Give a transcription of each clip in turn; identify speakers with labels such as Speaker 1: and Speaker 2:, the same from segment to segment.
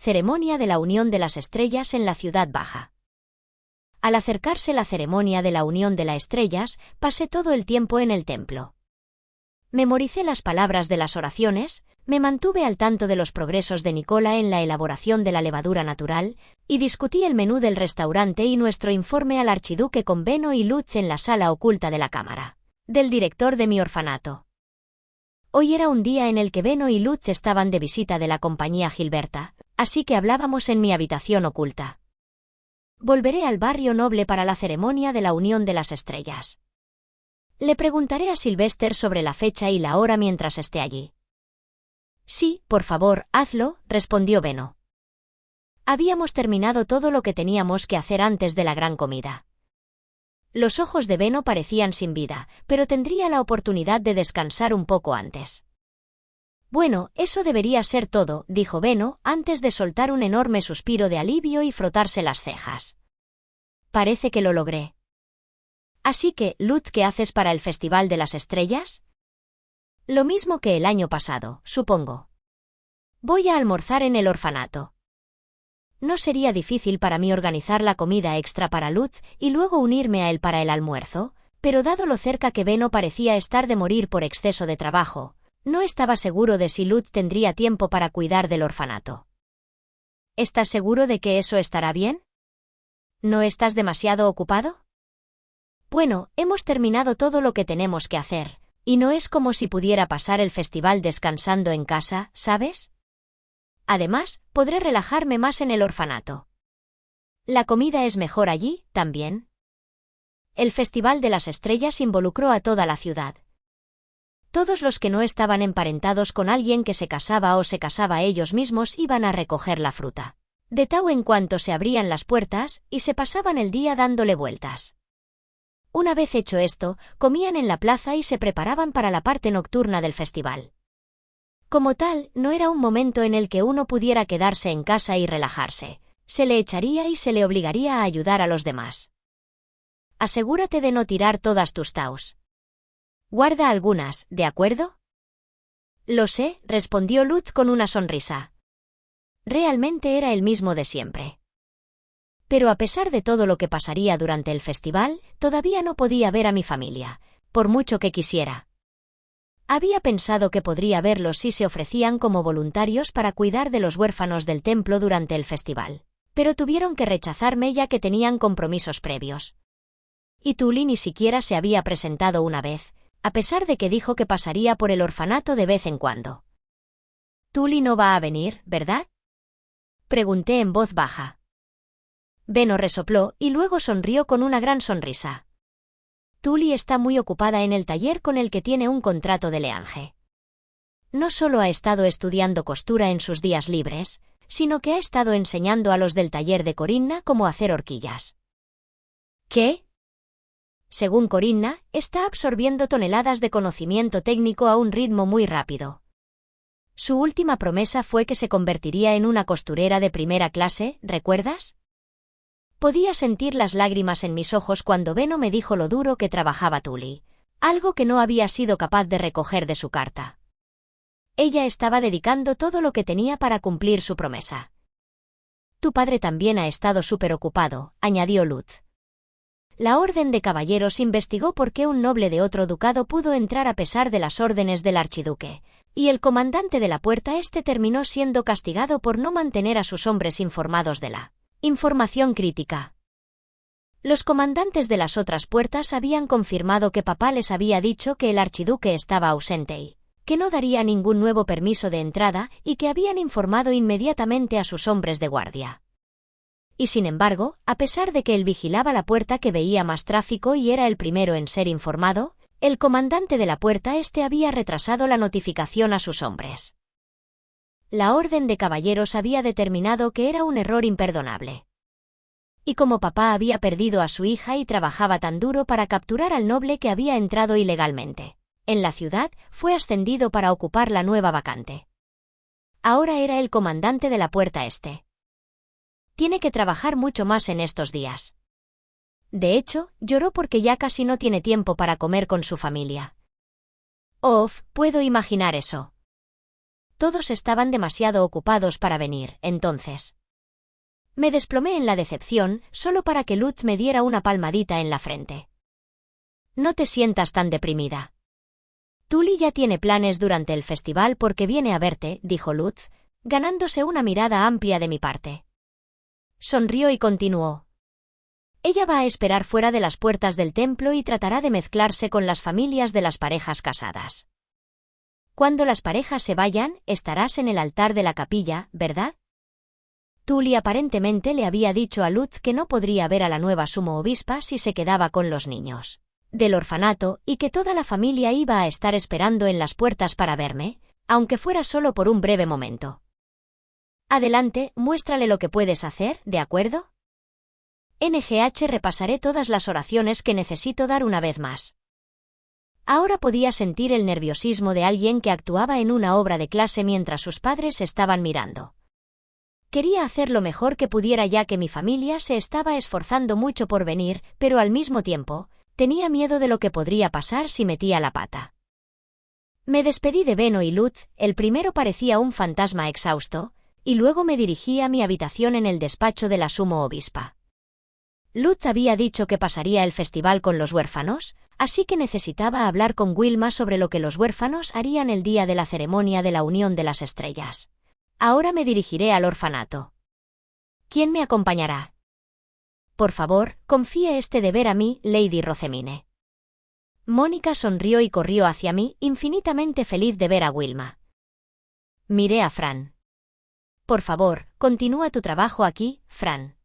Speaker 1: Ceremonia de la Unión de las Estrellas en la Ciudad Baja. Al acercarse la ceremonia de la Unión de las Estrellas, pasé todo el tiempo en el templo. Memoricé las palabras de las oraciones, me mantuve al tanto de los progresos de Nicola en la elaboración de la levadura natural, y discutí el menú del restaurante y nuestro informe al archiduque con Benno y Lutz en la sala oculta de la cámara del director de mi orfanato. Hoy era un día en el que Benno y Lutz estaban de visita de la compañía Gilberta, así que hablábamos en mi habitación oculta. Volveré al barrio noble para la ceremonia de la Unión de las Estrellas. Le preguntaré a Sylvester sobre la fecha y la hora mientras esté allí. Sí, por favor, hazlo, respondió Benno. Habíamos terminado todo lo que teníamos que hacer antes de la gran comida. Los ojos de Benno parecían sin vida, pero tendría la oportunidad de descansar un poco antes. Bueno, eso debería ser todo, dijo Benno, antes de soltar un enorme suspiro de alivio y frotarse las cejas. Parece que lo logré. Así que, Lutz, ¿qué haces para el Festival de las Estrellas? Lo mismo que el año pasado, supongo. Voy a almorzar en el orfanato. No sería difícil para mí organizar la comida extra para Lutz y luego unirme a él para el almuerzo, pero dado lo cerca que Benno parecía estar de morir por exceso de trabajo, no estaba seguro de si Lutz tendría tiempo para cuidar del orfanato. ¿Estás seguro de que eso estará bien? ¿No estás demasiado ocupado? Bueno, hemos terminado todo lo que tenemos que hacer, y no es como si pudiera pasar el festival descansando en casa, ¿sabes? Además, podré relajarme más en el orfanato. ¿La comida es mejor allí, también? El Festival de las Estrellas involucró a toda la ciudad. Todos los que no estaban emparentados con alguien que se casaba o se casaba ellos mismos iban a recoger la fruta de Tao en cuanto se abrían las puertas, y se pasaban el día dándole vueltas. Una vez hecho esto, comían en la plaza y se preparaban para la parte nocturna del festival. Como tal, no era un momento en el que uno pudiera quedarse en casa y relajarse. Se le echaría y se le obligaría a ayudar a los demás. Asegúrate de no tirar todas tus taos. Guarda algunas, ¿de acuerdo? Lo sé, respondió Lutz con una sonrisa. Realmente era el mismo de siempre. Pero a pesar de todo lo que pasaría durante el festival, todavía no podía ver a mi familia, por mucho que quisiera. Había pensado que podría verlos si se ofrecían como voluntarios para cuidar de los huérfanos del templo durante el festival, pero tuvieron que rechazarme ya que tenían compromisos previos. Y Tully ni siquiera se había presentado una vez, a pesar de que dijo que pasaría por el orfanato de vez en cuando. Tully no va a venir, ¿verdad? Pregunté en voz baja. Benno resopló y luego sonrió con una gran sonrisa. Tully está muy ocupada en el taller con el que tiene un contrato de leanje. No solo ha estado estudiando costura en sus días libres, sino que ha estado enseñando a los del taller de Corinna cómo hacer horquillas. ¿Qué? Según Corinna, está absorbiendo toneladas de conocimiento técnico a un ritmo muy rápido. Su última promesa fue que se convertiría en una costurera de primera clase, ¿recuerdas? Podía sentir las lágrimas en mis ojos cuando Benno me dijo lo duro que trabajaba Tully, algo que no había sido capaz de recoger de su carta. Ella estaba dedicando todo lo que tenía para cumplir su promesa. Tu padre también ha estado súper ocupado, añadió Lutz. La Orden de Caballeros investigó por qué un noble de otro ducado pudo entrar a pesar de las órdenes del archiduque, y el comandante de la puerta terminó siendo castigado por no mantener a sus hombres informados de la información crítica. Los comandantes de las otras puertas habían confirmado que papá les había dicho que el archiduque estaba ausente y que no daría ningún nuevo permiso de entrada y que habían informado inmediatamente a sus hombres de guardia. Y sin embargo, a pesar de que él vigilaba la puerta que veía más tráfico y era el primero en ser informado, el comandante de la puerta había retrasado la notificación a sus hombres. La Orden de Caballeros había determinado que era un error imperdonable. Y como papá había perdido a su hija y trabajaba tan duro para capturar al noble que había entrado ilegalmente en la ciudad, fue ascendido para ocupar la nueva vacante. Ahora era el comandante de la puerta Tiene que trabajar mucho más en estos días. De hecho, lloró porque ya casi no tiene tiempo para comer con su familia. Puedo imaginar eso. todos estaban demasiado ocupados para venir, entonces. Me desplomé en la decepción, solo para que Luz me diera una palmadita en la frente. No te sientas tan deprimida. Tully ya tiene planes durante el festival porque viene a verte, dijo Luz, ganándose una mirada amplia de mi parte. Sonrió y continuó. Ella va a esperar fuera de las puertas del templo y tratará de mezclarse con las familias de las parejas casadas. Cuando las parejas se vayan, estarás en el altar de la capilla, ¿verdad? Tully aparentemente le había dicho a Luz que no podría ver a la nueva sumo obispa si se quedaba con los niños del orfanato y que toda la familia iba a estar esperando en las puertas para verme, aunque fuera solo por un breve momento. Adelante, muéstrale lo que puedes hacer, ¿de acuerdo? Repasaré todas las oraciones que necesito dar una vez más. Ahora podía sentir el nerviosismo de alguien que actuaba en una obra de clase mientras sus padres estaban mirando. Quería hacer lo mejor que pudiera ya que mi familia se estaba esforzando mucho por venir, pero al mismo tiempo, tenía miedo de lo que podría pasar si metía la pata. Me despedí de Beno y Luz, el primero parecía un fantasma exhausto, y luego me dirigí a mi habitación en el despacho de la sumo obispa. Luz había dicho que pasaría el festival con los huérfanos, así que necesitaba hablar con Wilma sobre lo que los huérfanos harían el día de la ceremonia de la Unión de las Estrellas. Ahora me dirigiré al orfanato. ¿Quién me acompañará? Por favor, confíe este deber a mí, Lady Rosamine. Mónica sonrió y corrió hacia mí, infinitamente feliz de ver a Wilma. Miré a Fran. Por favor, continúa tu trabajo aquí, Fran.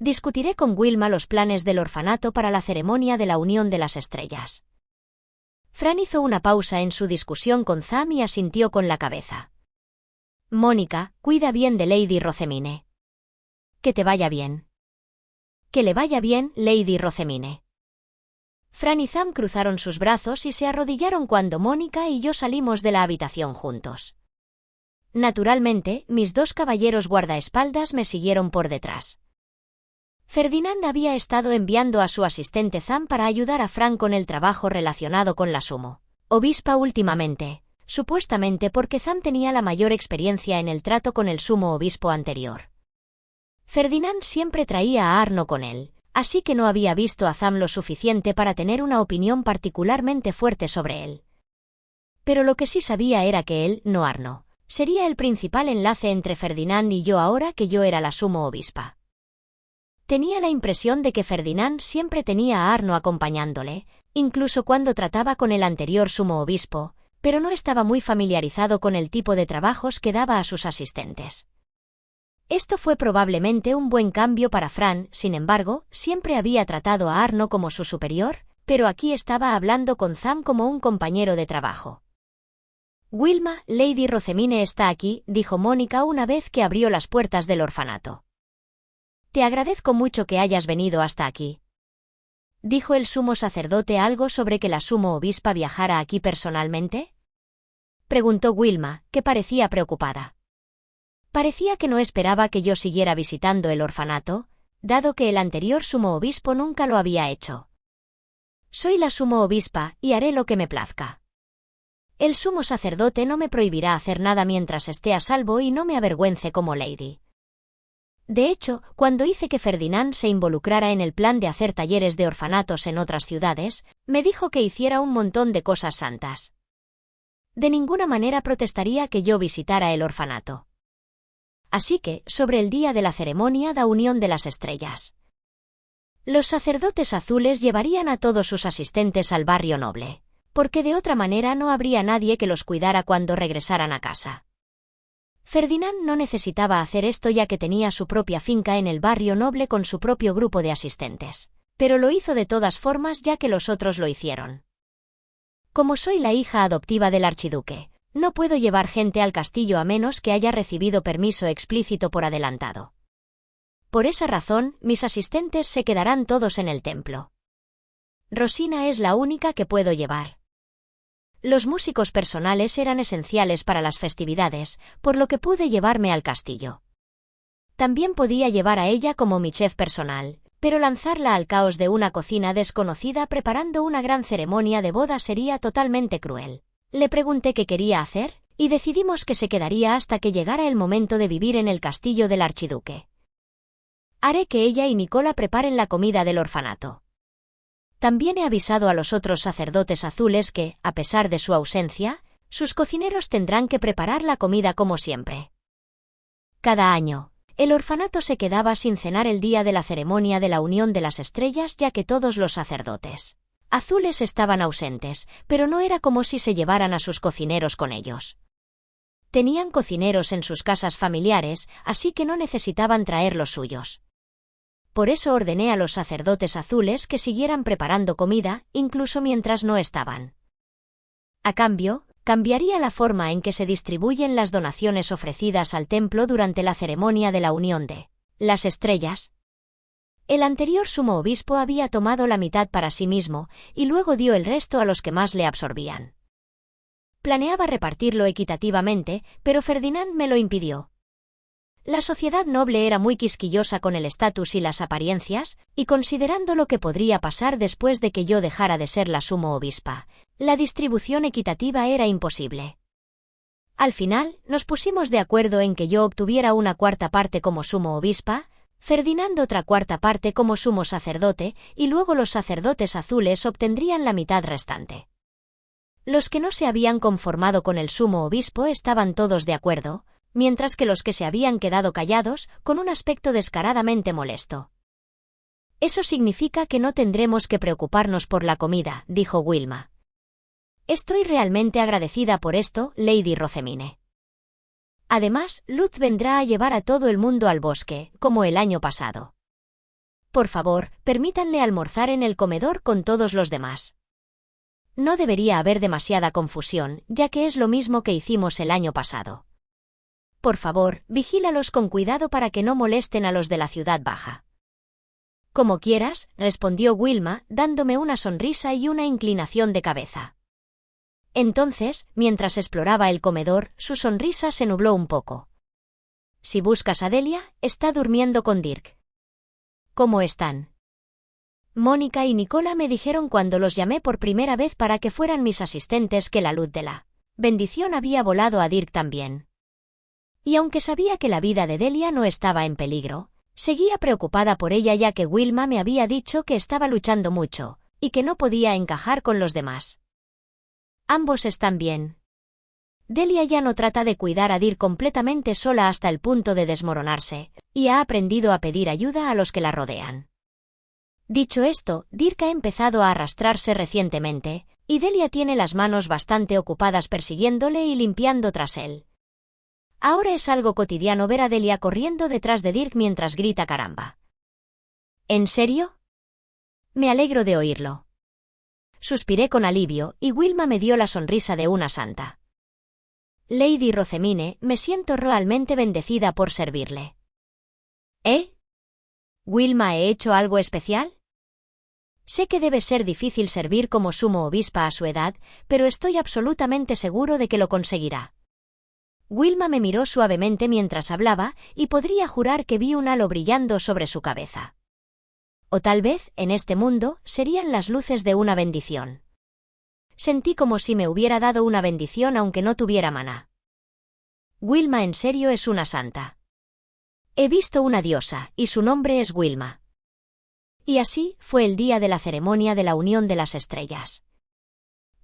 Speaker 1: Discutiré con Wilma los planes del orfanato para la ceremonia de la Unión de las Estrellas. Fran hizo una pausa en su discusión con Sam y asintió con la cabeza. Mónica, cuida bien de Lady Rosamine. Que te vaya bien. Que le vaya bien, Lady Rosamine. Fran y Sam cruzaron sus brazos y se arrodillaron cuando Mónica y yo salimos de la habitación juntos. Naturalmente, mis dos caballeros guardaespaldas me siguieron por detrás. Ferdinand había estado enviando a su asistente Sam para ayudar a Fran con el trabajo relacionado con la sumo obispa últimamente, supuestamente porque Sam tenía la mayor experiencia en el trato con el sumo obispo anterior. Ferdinand siempre traía a Arno con él, así que no había visto a Sam lo suficiente para tener una opinión particularmente fuerte sobre él. Pero lo que sí sabía era que él, no Arno, sería el principal enlace entre Ferdinand y yo ahora que yo era la sumo obispa. Tenía la impresión de que Ferdinand siempre tenía a Arno acompañándole, incluso cuando trataba con el anterior sumo obispo, pero no estaba muy familiarizado con el tipo de trabajos que daba a sus asistentes. Esto fue probablemente un buen cambio para Fran, sin embargo, siempre había tratado a Arno como su superior, pero aquí estaba hablando con Sam como un compañero de trabajo. Wilma, Lady Rosamine está aquí, dijo Mónica una vez que abrió las puertas del orfanato. Te agradezco mucho que hayas venido hasta aquí. ¿Dijo el sumo sacerdote algo sobre que la sumo obispa viajara aquí personalmente? Preguntó Wilma, que parecía preocupada. Parecía que no esperaba que yo siguiera visitando el orfanato, dado que el anterior sumo obispo nunca lo había hecho. Soy la sumo obispa, y haré lo que me plazca. El sumo sacerdote no me prohibirá hacer nada mientras esté a salvo y no me avergüence como lady. De hecho, cuando hice que Ferdinand se involucrara en el plan de hacer talleres de orfanatos en otras ciudades, me dijo que hiciera un montón de cosas santas. De ninguna manera protestaría que yo visitara el orfanato. Así que, sobre el día de la ceremonia de Unión de las Estrellas, los sacerdotes azules llevarían a todos sus asistentes al barrio noble, porque de otra manera no habría nadie que los cuidara cuando regresaran a casa. Ferdinand no necesitaba hacer esto ya que tenía su propia finca en el barrio noble con su propio grupo de asistentes, pero lo hizo de todas formas ya que los otros lo hicieron. Como soy la hija adoptiva del archiduque, no puedo llevar gente al castillo a menos que haya recibido permiso explícito por adelantado. Por esa razón, mis asistentes se quedarán todos en el templo. Rosina es la única que puedo llevar. Los músicos personales eran esenciales para las festividades, por lo que pude llevarme al castillo. También podía llevar a ella como mi chef personal, pero lanzarla al caos de una cocina desconocida preparando una gran ceremonia de boda sería totalmente cruel. Le pregunté qué quería hacer, y decidimos que se quedaría hasta que llegara el momento de vivir en el castillo del archiduque. Haré que ella y Nicola preparen la comida del orfanato. También he avisado a los otros sacerdotes azules que, a pesar de su ausencia, sus cocineros tendrán que preparar la comida como siempre. Cada año, el orfanato se quedaba sin cenar el día de la ceremonia de la Unión de las Estrellas, ya que todos los sacerdotes azules estaban ausentes, pero no era como si se llevaran a sus cocineros con ellos. Tenían cocineros en sus casas familiares, así que no necesitaban traer los suyos. Por eso ordené a los sacerdotes azules que siguieran preparando comida, incluso mientras no estaban. A cambio, cambiaría la forma en que se distribuyen las donaciones ofrecidas al templo durante la ceremonia de la Unión de las Estrellas. El anterior sumo obispo había tomado la mitad para sí mismo, y luego dio el resto a los que más le absorbían. Planeaba repartirlo equitativamente, pero Ferdinand me lo impidió. La sociedad noble era muy quisquillosa con el estatus y las apariencias, y considerando lo que podría pasar después de que yo dejara de ser la sumo obispa, la distribución equitativa era imposible. Al final, nos pusimos de acuerdo en que yo obtuviera una cuarta parte como sumo obispa, Ferdinand otra cuarta parte como sumo sacerdote, y luego los sacerdotes azules obtendrían la mitad restante. Los que no se habían conformado con el sumo obispo estaban todos de acuerdo, mientras que los que se habían quedado callados, con un aspecto descaradamente molesto. Eso significa que no tendremos que preocuparnos por la comida, dijo Wilma. Estoy realmente agradecida por esto, Lady Rosemine. Además, Luz vendrá a llevar a todo el mundo al bosque, como el año pasado. Por favor, permítanle almorzar en el comedor con todos los demás. No debería haber demasiada confusión, ya que es lo mismo que hicimos el año pasado. Por favor, vigílalos con cuidado para que no molesten a los de la ciudad baja. Como quieras, respondió Wilma, dándome una sonrisa y una inclinación de cabeza. Entonces, mientras exploraba el comedor, su sonrisa se nubló un poco. Si buscas a Delia, está durmiendo con Dirk. ¿Cómo están? Mónica y Nicola me dijeron cuando los llamé por primera vez para que fueran mis asistentes que la luz de la bendición había volado a Dirk también. Y aunque sabía que la vida de Delia no estaba en peligro, seguía preocupada por ella ya que Wilma me había dicho que estaba luchando mucho, y que no podía encajar con los demás. Ambos están bien. Delia ya no trata de cuidar a Dirk completamente sola hasta el punto de desmoronarse, y ha aprendido a pedir ayuda a los que la rodean. Dicho esto, Dirk ha empezado a arrastrarse recientemente, y Delia tiene las manos bastante ocupadas persiguiéndole y limpiando tras él. Ahora es algo cotidiano ver a Delia corriendo detrás de Dirk mientras grita caramba. ¿En serio? Me alegro de oírlo. Suspiré con alivio, y Wilma me dio la sonrisa de una santa. Lady Rosemine, me siento realmente bendecida por servirle. ¿Eh? ¿Wilma, he hecho algo especial? Sé que debe ser difícil servir como sumo obispa a su edad, pero estoy absolutamente seguro de que lo conseguirá. Wilma me miró suavemente mientras hablaba, y podría jurar que vi un halo brillando sobre su cabeza. O tal vez, en este mundo, serían las luces de una bendición. Sentí como si me hubiera dado una bendición aunque no tuviera maná. Wilma en serio es una santa. He visto una diosa, y su nombre es Wilma. Y así fue el día de la ceremonia de la Unión de las Estrellas.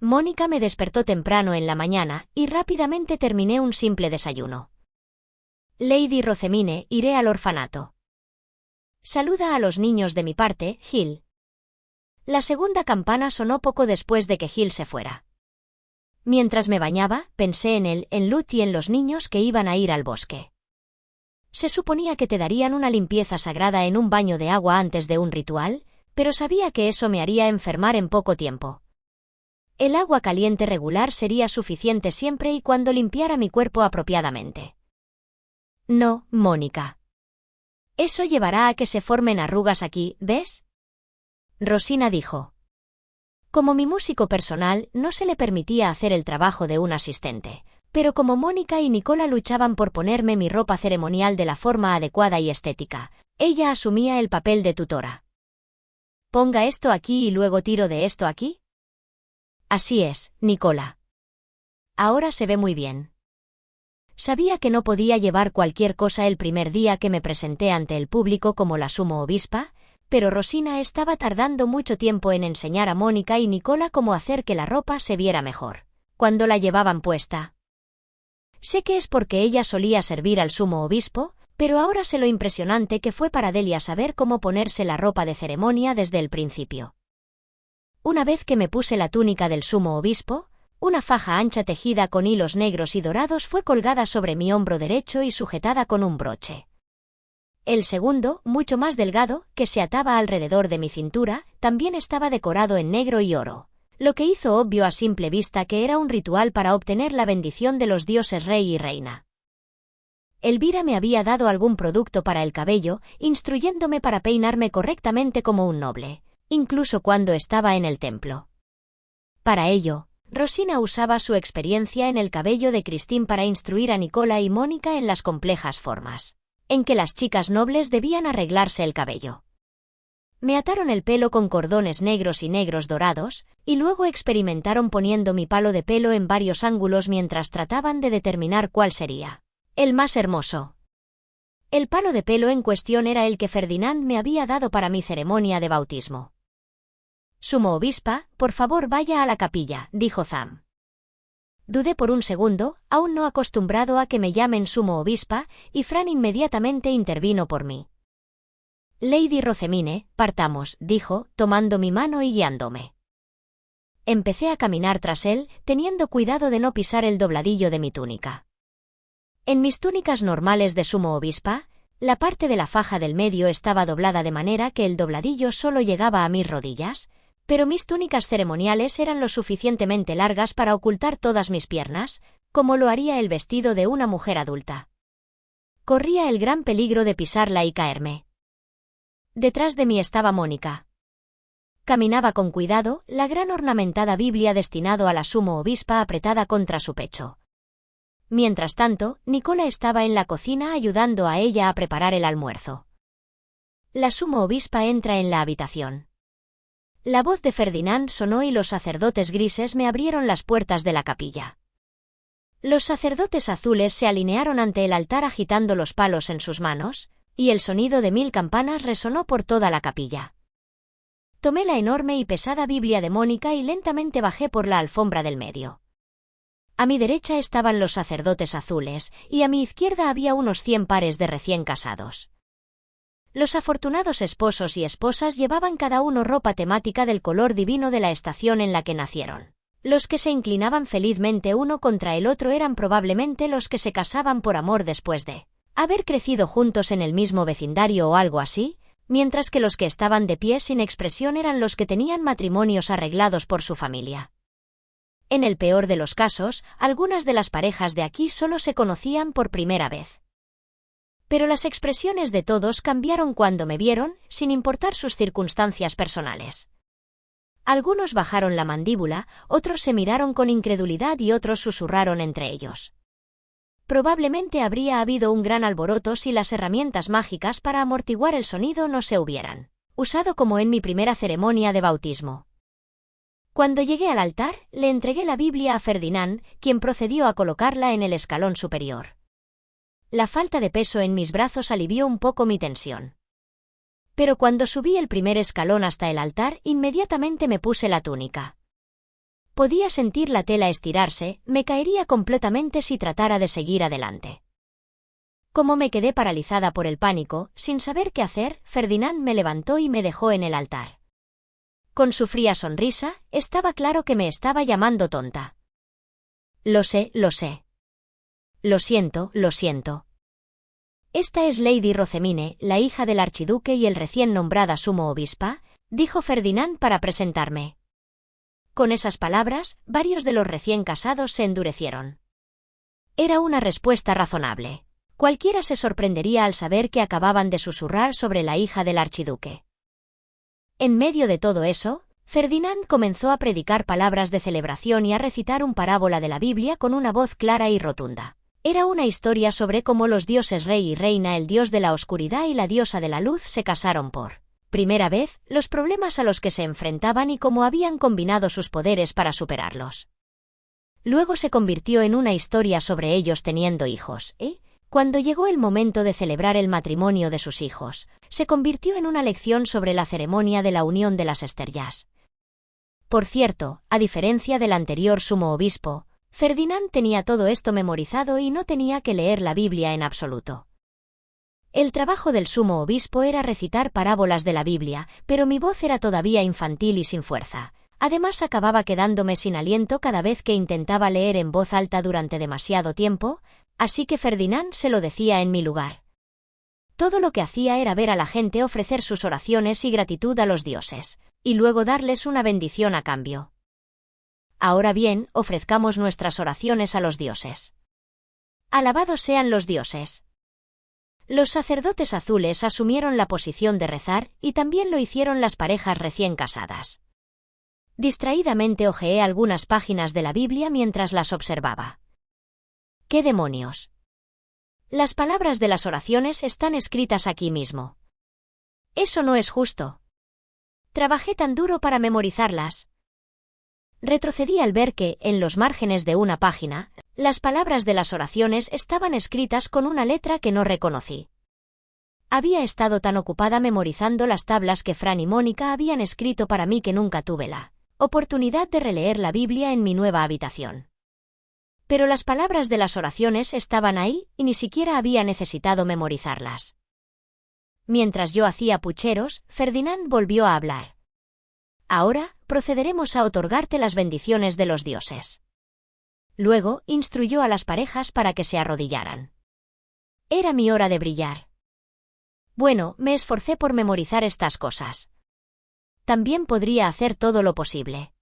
Speaker 1: Mónica me despertó temprano en la mañana, y rápidamente terminé un simple desayuno. Lady Rosemine, iré al orfanato. Saluda a los niños de mi parte, Gil. La segunda campana sonó poco después de que Gil se fuera. Mientras me bañaba, pensé en él, en Luz y en los niños que iban a ir al bosque. Se suponía que te darían una limpieza sagrada en un baño de agua antes de un ritual, pero sabía que eso me haría enfermar en poco tiempo. El agua caliente regular sería suficiente siempre y cuando limpiara mi cuerpo apropiadamente. No, Mónica. Eso llevará a que se formen arrugas aquí, ¿ves? Rosina dijo. Como mi músico personal, no se le permitía hacer el trabajo de un asistente, pero como Mónica y Nicola luchaban por ponerme mi ropa ceremonial de la forma adecuada y estética, ella asumía el papel de tutora. ¿Ponga esto aquí y luego tiro de esto aquí? Así es, Nicola. Ahora se ve muy bien. Sabía que no podía llevar cualquier cosa el primer día que me presenté ante el público como la sumo obispa, pero Rosina estaba tardando mucho tiempo en enseñar a Mónica y Nicola cómo hacer que la ropa se viera mejor cuando la llevaban puesta. Sé que es porque ella solía servir al sumo obispo, pero ahora sé lo impresionante que fue para Delia saber cómo ponerse la ropa de ceremonia desde el principio. Una vez que me puse la túnica del sumo obispo, una faja ancha tejida con hilos negros y dorados fue colgada sobre mi hombro derecho y sujetada con un broche. El segundo, mucho más delgado, que se ataba alrededor de mi cintura, también estaba decorado en negro y oro, lo que hizo obvio a simple vista que era un ritual para obtener la bendición de los dioses rey y reina. Elvira me había dado algún producto para el cabello, instruyéndome para peinarme correctamente como un noble, incluso cuando estaba en el templo. Para ello, Rosina usaba su experiencia en el cabello de Christine para instruir a Nicola y Mónica en las complejas formas en que las chicas nobles debían arreglarse el cabello. Me ataron el pelo con cordones negros y negros dorados, y luego experimentaron poniendo mi palo de pelo en varios ángulos mientras trataban de determinar cuál sería el más hermoso. El palo de pelo en cuestión era el que Ferdinand me había dado para mi ceremonia de bautismo. «Sumo obispa, por favor vaya a la capilla», dijo Zam. Dudé por un segundo, aún no acostumbrado a que me llamen sumo obispa, y Fran inmediatamente intervino por mí. «Lady Rosemine, partamos», dijo, tomando mi mano y guiándome. Empecé a caminar tras él, teniendo cuidado de no pisar el dobladillo de mi túnica. En mis túnicas normales de sumo obispa, la parte de la faja del medio estaba doblada de manera que el dobladillo solo llegaba a mis rodillas, pero mis túnicas ceremoniales eran lo suficientemente largas para ocultar todas mis piernas, como lo haría el vestido de una mujer adulta. Corría el gran peligro de pisarla y caerme. Detrás de mí estaba Mónica. Caminaba con cuidado, la gran ornamentada Biblia destinado a la sumo obispa apretada contra su pecho. Mientras tanto, Nicola estaba en la cocina ayudando a ella a preparar el almuerzo. La sumo obispa entra en la habitación. La voz de Ferdinand sonó y los sacerdotes grises me abrieron las puertas de la capilla. Los sacerdotes azules se alinearon ante el altar agitando los palos en sus manos, y el sonido de 1000 campanas resonó por toda la capilla. Tomé la enorme y pesada Biblia de Mónica y lentamente bajé por la alfombra del medio. A mi derecha estaban los sacerdotes azules, y a mi izquierda había unos 100 pares de recién casados. Los afortunados esposos y esposas llevaban cada uno ropa temática del color divino de la estación en la que nacieron. Los que se inclinaban felizmente uno contra el otro eran probablemente los que se casaban por amor después de haber crecido juntos en el mismo vecindario o algo así, mientras que los que estaban de pie sin expresión eran los que tenían matrimonios arreglados por su familia. En el peor de los casos, algunas de las parejas de aquí solo se conocían por primera vez. Pero las expresiones de todos cambiaron cuando me vieron, sin importar sus circunstancias personales. Algunos bajaron la mandíbula, otros se miraron con incredulidad y otros susurraron entre ellos. Probablemente habría habido un gran alboroto si las herramientas mágicas para amortiguar el sonido no se hubieran usado como en mi primera ceremonia de bautismo. Cuando llegué al altar, le entregué la Biblia a Ferdinand, quien procedió a colocarla en el escalón superior. La falta de peso en mis brazos alivió un poco mi tensión. Pero cuando subí el primer escalón hasta el altar, inmediatamente me puse la túnica. Podía sentir la tela estirarse, me caería completamente si tratara de seguir adelante. Como me quedé paralizada por el pánico, sin saber qué hacer, Ferdinand me levantó y me dejó en el altar. Con su fría sonrisa, estaba claro que me estaba llamando tonta. Lo sé, lo sé. Lo siento, lo siento. Esta es Lady Rosemine, la hija del archiduque y el recién nombrada sumo obispa, dijo Ferdinand para presentarme. Con esas palabras, varios de los recién casados se endurecieron. Era una respuesta razonable. Cualquiera se sorprendería al saber que acababan de susurrar sobre la hija del archiduque. En medio de todo eso, Ferdinand comenzó a predicar palabras de celebración y a recitar una parábola de la Biblia con una voz clara y rotunda. Era una historia sobre cómo los dioses rey y reina, el dios de la oscuridad y la diosa de la luz, se casaron por primera vez, los problemas a los que se enfrentaban y cómo habían combinado sus poderes para superarlos. Luego se convirtió en una historia sobre ellos teniendo hijos, cuando llegó el momento de celebrar el matrimonio de sus hijos, se convirtió en una lección sobre la ceremonia de la unión de las estrellas. Por cierto, a diferencia del anterior sumo obispo, Ferdinand tenía todo esto memorizado y no tenía que leer la Biblia en absoluto. El trabajo del sumo obispo era recitar parábolas de la Biblia, pero mi voz era todavía infantil y sin fuerza. Además acababa quedándome sin aliento cada vez que intentaba leer en voz alta durante demasiado tiempo, así que Ferdinand se lo decía en mi lugar. Todo lo que hacía era ver a la gente ofrecer sus oraciones y gratitud a los dioses, y luego darles una bendición a cambio. Ahora bien, ofrezcamos nuestras oraciones a los dioses. Alabados sean los dioses. Los sacerdotes azules asumieron la posición de rezar y también lo hicieron las parejas recién casadas. Distraídamente hojeé algunas páginas de la Biblia mientras las observaba. ¿Qué demonios? Las palabras de las oraciones están escritas aquí mismo. Eso no es justo. Trabajé tan duro para memorizarlas. Retrocedí al ver que, en los márgenes de una página, las palabras de las oraciones estaban escritas con una letra que no reconocí. Había estado tan ocupada memorizando las tablas que Fran y Mónica habían escrito para mí que nunca tuve la oportunidad de releer la Biblia en mi nueva habitación. Pero las palabras de las oraciones estaban ahí y ni siquiera había necesitado memorizarlas. Mientras yo hacía pucheros, Ferdinand volvió a hablar. Ahora, procederemos a otorgarte las bendiciones de los dioses. Luego, instruyó a las parejas para que se arrodillaran. Era mi hora de brillar. Bueno, me esforcé por memorizar estas cosas. También podría hacer todo lo posible.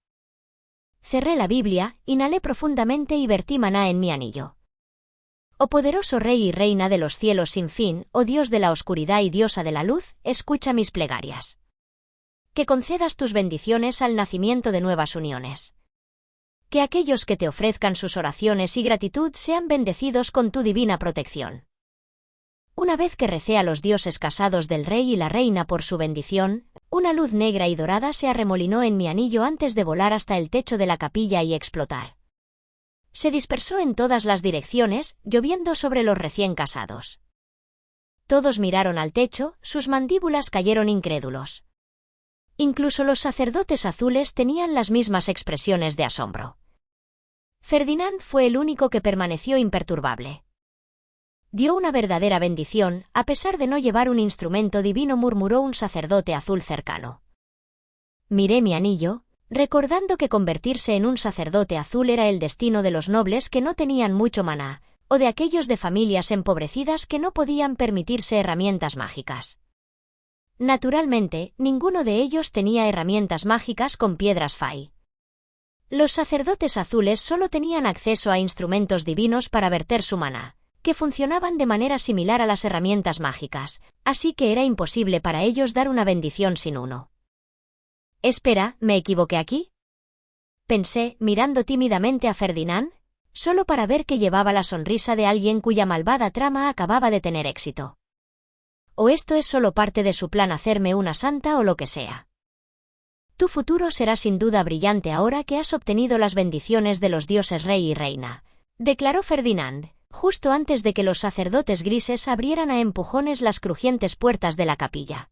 Speaker 1: Cerré la Biblia, inhalé profundamente y vertí maná en mi anillo. Oh poderoso Rey y Reina de los cielos sin fin, oh Dios de la oscuridad y Diosa de la luz, escucha mis plegarias. Que concedas tus bendiciones al nacimiento de nuevas uniones. Que aquellos que te ofrezcan sus oraciones y gratitud sean bendecidos con tu divina protección. Una vez que recé a los dioses casados del rey y la reina por su bendición, una luz negra y dorada se arremolinó en mi anillo antes de volar hasta el techo de la capilla y explotar. Se dispersó en todas las direcciones, lloviendo sobre los recién casados. Todos miraron al techo, sus mandíbulas cayeron incrédulos. Incluso los sacerdotes azules tenían las mismas expresiones de asombro. Ferdinand fue el único que permaneció imperturbable. Dio una verdadera bendición, a pesar de no llevar un instrumento divino, murmuró un sacerdote azul cercano. Miré mi anillo, recordando que convertirse en un sacerdote azul era el destino de los nobles que no tenían mucho maná, o de aquellos de familias empobrecidas que no podían permitirse herramientas mágicas. Naturalmente, ninguno de ellos tenía herramientas mágicas con piedras Fai. Los sacerdotes azules solo tenían acceso a instrumentos divinos para verter su maná, que funcionaban de manera similar a las herramientas mágicas, así que era imposible para ellos dar una bendición sin uno. Espera, ¿me equivoqué aquí? Pensé, mirando tímidamente a Ferdinand, solo para ver que llevaba la sonrisa de alguien cuya malvada trama acababa de tener éxito. O esto es solo parte de su plan hacerme una santa o lo que sea. Tu futuro será sin duda brillante ahora que has obtenido las bendiciones de los dioses rey y reina, declaró Ferdinand, justo antes de que los sacerdotes grises abrieran a empujones las crujientes puertas de la capilla.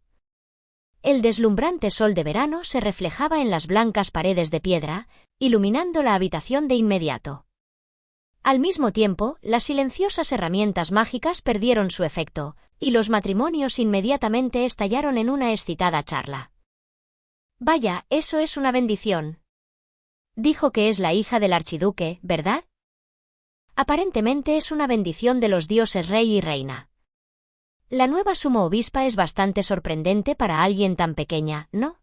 Speaker 1: El deslumbrante sol de verano se reflejaba en las blancas paredes de piedra, iluminando la habitación de inmediato. Al mismo tiempo, las silenciosas herramientas mágicas perdieron su efecto, y los matrimonios inmediatamente estallaron en una excitada charla. Vaya, eso es una bendición. Dijo que es la hija del archiduque, ¿verdad? Aparentemente es una bendición de los dioses rey y reina. La nueva sumo obispa es bastante sorprendente para alguien tan pequeña, ¿no?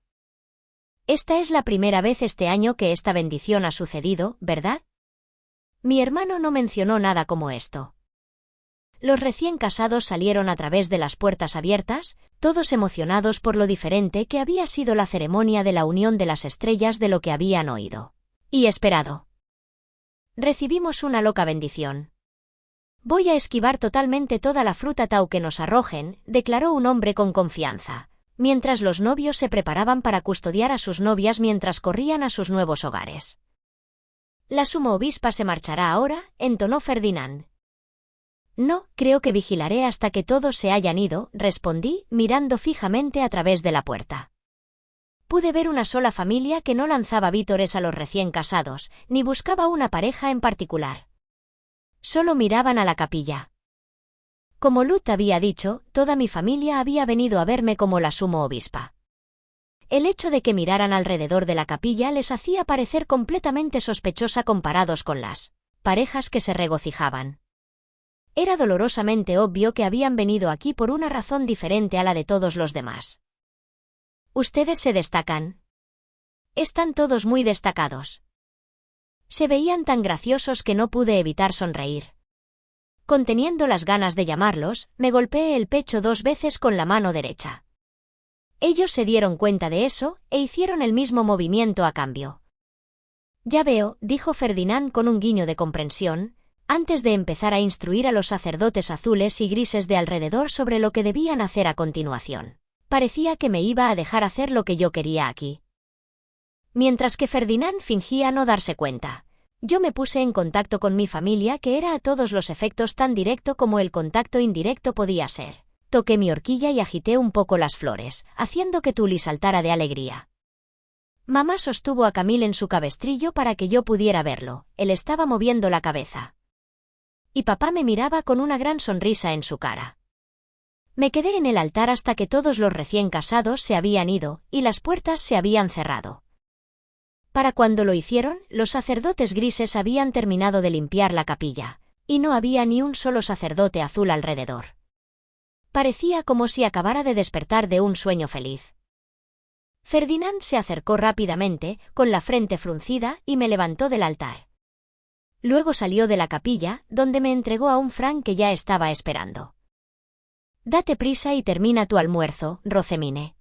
Speaker 1: Esta es la primera vez este año que esta bendición ha sucedido, ¿verdad? Mi hermano no mencionó nada como esto. Los recién casados salieron a través de las puertas abiertas, todos emocionados por lo diferente que había sido la ceremonia de la unión de las estrellas de lo que habían oído y esperado. Recibimos una loca bendición. Voy a esquivar totalmente toda la fruta Tau que nos arrojen, declaró un hombre con confianza, mientras los novios se preparaban para custodiar a sus novias mientras corrían a sus nuevos hogares. La sumo-obispa se marchará ahora, entonó Ferdinand. No, creo que vigilaré hasta que todos se hayan ido, respondí, mirando fijamente a través de la puerta. Pude ver una sola familia que no lanzaba vítores a los recién casados, ni buscaba una pareja en particular. Solo miraban a la capilla. Como Lut había dicho, toda mi familia había venido a verme como la sumo-obispa. El hecho de que miraran alrededor de la capilla les hacía parecer completamente sospechosa comparados con las parejas que se regocijaban. Era dolorosamente obvio que habían venido aquí por una razón diferente a la de todos los demás. Ustedes se destacan. Están todos muy destacados. Se veían tan graciosos que no pude evitar sonreír. Conteniendo las ganas de llamarlos, me golpeé el pecho 2 veces con la mano derecha. Ellos se dieron cuenta de eso, e hicieron el mismo movimiento a cambio. Ya veo, dijo Ferdinand con un guiño de comprensión, antes de empezar a instruir a los sacerdotes azules y grises de alrededor sobre lo que debían hacer a continuación. Parecía que me iba a dejar hacer lo que yo quería aquí. Mientras que Ferdinand fingía no darse cuenta, yo me puse en contacto con mi familia, que era a todos los efectos tan directo como el contacto indirecto podía ser. Toqué mi horquilla y agité un poco las flores, haciendo que Tully saltara de alegría. Mamá sostuvo a Camille en su cabestrillo para que yo pudiera verlo, él estaba moviendo la cabeza. Y papá me miraba con una gran sonrisa en su cara. Me quedé en el altar hasta que todos los recién casados se habían ido, y las puertas se habían cerrado. Para cuando lo hicieron, los sacerdotes grises habían terminado de limpiar la capilla, y no había ni un solo sacerdote azul alrededor. Parecía como si acabara de despertar de un sueño feliz. Ferdinand se acercó rápidamente, con la frente fruncida, y me levantó del altar. Luego salió de la capilla, donde me entregó a un Frank que ya estaba esperando. Date prisa y termina tu almuerzo, Rosemine.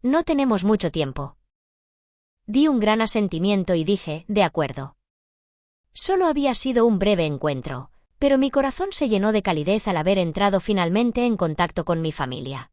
Speaker 1: No tenemos mucho tiempo. Di un gran asentimiento y dije, de acuerdo. Solo había sido un breve encuentro, pero mi corazón se llenó de calidez al haber entrado finalmente en contacto con mi familia.